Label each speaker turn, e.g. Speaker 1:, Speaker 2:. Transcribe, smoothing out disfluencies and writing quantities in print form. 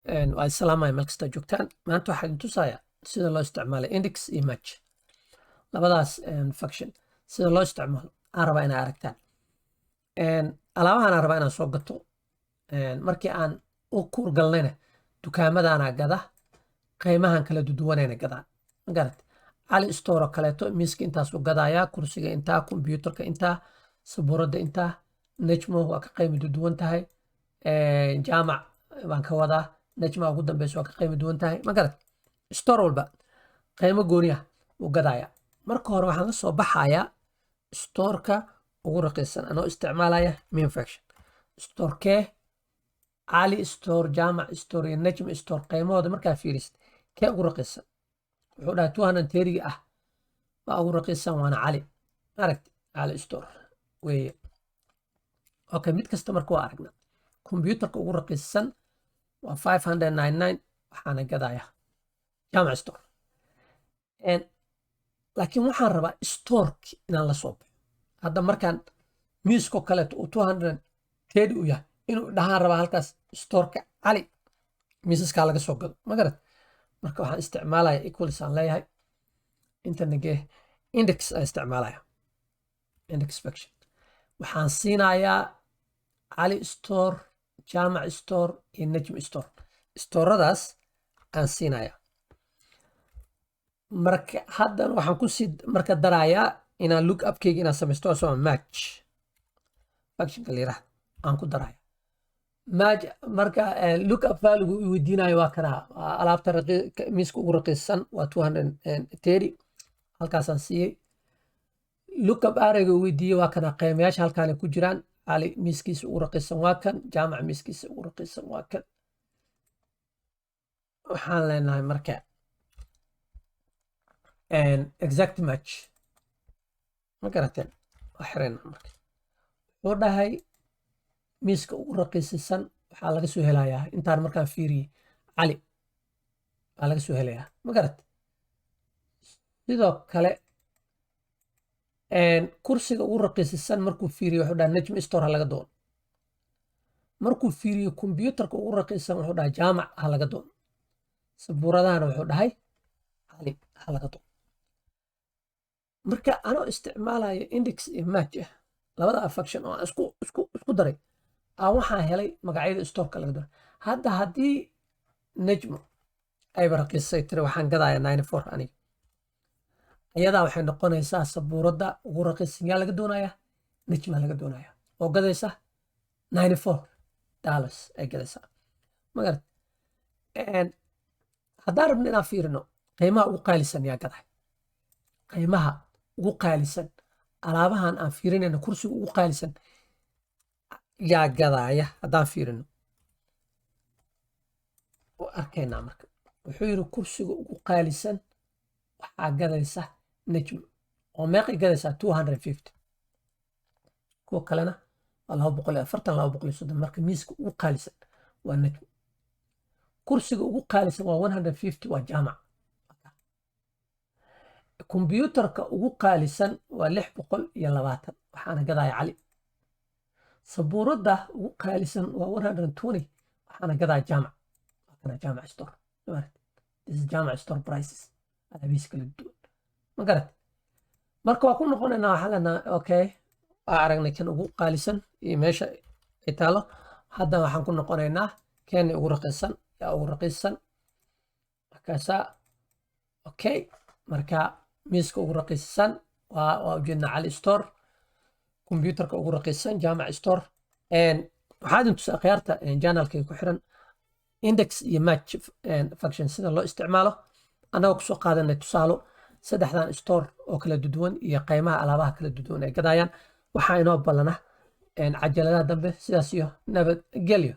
Speaker 1: السلام عليكم كasta joogtaan maanta waxaan tusayaa sida loo isticmaalo index iyo match labadaas function sida loo isticmaalo aan rabaa inaad aragtaan alaabahan aan rabaa inaan soo gato markii aan u kuurgalnayna dukaamadaana gada qiimahan kala duwanayna gadaan magarat cali store oo kaleeto miiska intaas u gadayaa kursiga intaa kombiyuutarka intaa sabuuradda intaa nejmo waa ka qiimo duwan tahay jaamac baan ka wadaa najma ugu dambayso waa ka qiimo duwan tahay magarat store walba qiimo gooni ah u gadayaa marka hore waxaan la soo baxayaa storeka ugu raqiisan anoo isticmaalaya main function storekee cali store jaamac store iyo najma store qiimahooda markaa fiirisid kee ugu raqiisan wuxuu dhahay 230 ah baa ugu raqiisan waana cali aragti cali store weeye okay mid kasta marka waa aragna kombiyuutarka ugu raqiisan waa 599 waxaana gadayaa jaamac store laakiin waxaan rabaa storek inaan la soo baxo hadda markaan miiskoo kaleeto uu 230 u yahay inuu dhahaan rabaa halkaas storeka cali miisaskaa laga soo gado magarad marka waxaan isticmaalaya equals aan leeyahay internegee index aan isticmaalaya index function waxaan siinayaa cali store jaamac store iyo najm store storadaas aan siinayaa marka haddan waxaan ku sii marka darayaa inaan look upkeyga inaan samaysto asoo match functionka layiraahdo aan ku daraya match marka look up value uu weydiinayo waa kana alaabta miiska ugu raqiisan waa 230 halkaasaan siiyey look up arayga uu weydiiyey waa kana qiimayaasha halkaan ku jiraan cali miiskiisa ugu raqiisan waa kan jaamac miiskiisa ugu raqiisan waa kan waxaan leenahay marka exact match ma garateen waa xirayna marka wuxuu dhahay miiska ugu raqiisisan waxaa laga soo helayaa intaan markaan fiiriyey cali baa laga soo helayaa ma garat sidoo kale kursiga ugu raqiisisan markuu fiiriyo wuxuu dhahay najm store ha laga doono markuu fiiriyo kombiyuutarka ugu raqiisan wuxuu dhahay jaamac ha laga doono sabuuradahana wuxuu dhahay cali ha laga doono marka anoo isticmaalayo index iyo match ah labada function oo aan isku daray aan waxaan helay magacyada storeka laga doono hadda haddii najmo ayba raqiisay tiri waxaan gadayaa 94 aniga ayadaa waxay noqonaysaa sabuuradda ugu raqiisan yaa laga doonayaa najma laga doonayaa oo gadaysa $94 ay gadaysaa magarat haddaan rabno inaan fiirino qiimaha ugu qaalisan yaa gaday qiimaha ugu qaalisan alaabahan aan fiirinayno kursiga ugu qaalisan yaa gadaaya haddaan fiirino arkaynaa marka wuxuu yidhi kursiga ugu qaalisan waxaa gadaysa najm oo meeqay gadaysaa 250 kuwa kalena waa 240 230 marka miiska ugu qaalisan waa najm kursiga ugu qaalisan waa 150 waa jaamac kombiyuutarka ugu qaalisan waa 620 waxaana gadaya cali sabuuradda ugu qaalisan waa 120 waxaana gadaya jaamac kana jaamac store this is jaamac store prices alaabis kala duwan ma garat marka waa ku noqonaynaa waxaa leenahay okay waa aragnay kan ugu qaalisan iyo meesha ay taalo hadda waxaan ku noqonaynaa keeni ugu raqiisan yaa ugu raqiisan markaasaa okay marka miiska ugu raqiisan waa ujeednaa cali store kombiyuutarka ugu raqiisan jaamac store waxaa idin tusaa khiyaarta janalkay ku xiran index iyo match function sida loo isticmaalo annagoo kusoo qaadanay tusaalo saddexdan store oo kala duwan iyo qiimaha alaabaha kala duwan ay gadayaan waxaa inoo ballana cajaladaha dambe sidaas iyo nabadgelyo